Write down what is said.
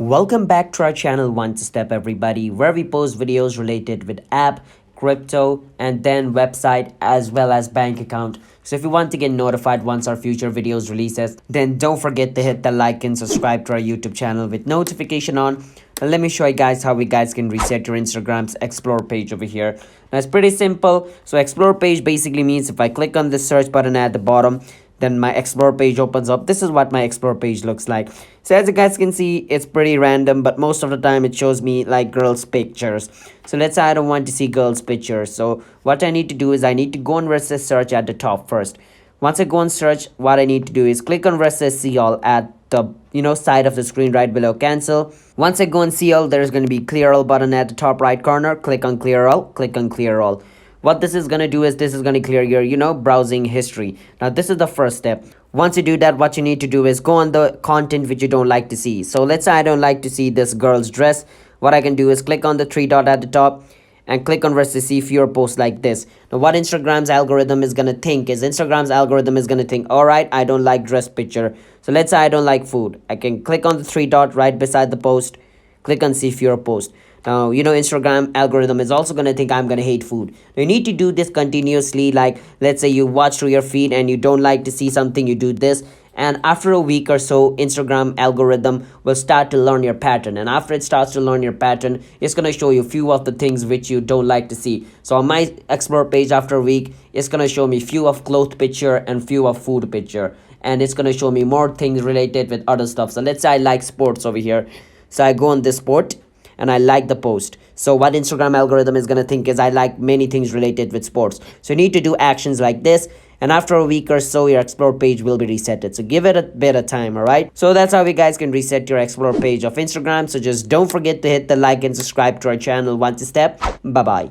Welcome back to our channel One Step everybody, where we post videos related with app, crypto, and then website as well as bank account. So if you want to get notified once our future videos releases, then don't forget to hit the like and subscribe to our YouTube channel with notification on. And let me show you guys how we guys can reset your Instagram's explore page over here. Now it's pretty simple. So explore page basically means if I click on the search button at the bottom, then my explore page opens up. This is what my explore page looks like. So as you guys can see, it's pretty random, but most of the time it shows me like girls pictures. So let's say I don't want to see girls pictures. So what I need to do is I need to go on versus search at the top first. Once I go on search, what I need to do is click on versus see all at the side of the screen right below cancel. Once I go on see all, there's going to be clear all button at the top right corner. Click on clear all, click on clear all. What this is going to do is this is going to clear your browsing history. Now this is the first step. Once you do that, what you need to do is go on the content which you don't like to see. So let's say I don't like to see this girl's dress. What I can do is click on the three dot at the top and click on versus see fewer posts like this. Now what Instagram's algorithm is going to think is all right, I don't like dress picture. So let's say I don't like food. I can click on the three dot right beside the post, click on see fewer post. Now Instagram algorithm is also going to think I'm going to hate food. Now, you need to do this continuously. Like let's say you watch through your feed and you don't like to see something, you do this, and after a week or so Instagram algorithm will start to learn your pattern, and after it starts to learn your pattern, it's going to show you a few of the things which you don't like to see. So on my explore page after a week, it's going to show me few of clothes picture and few of food picture, and it's going to show me more things related with other stuff. So let's say I like sports over here, so I go on this sport and I like the post. So what Instagram algorithm is going to think is I like many things related with sports. So you need to do actions like this, and after a week or so your explore page will be resetted. So give it a bit of time, all right? So that's how you guys can reset your explore page of Instagram. So just don't forget to hit the like and subscribe to our channel One Step. Bye bye.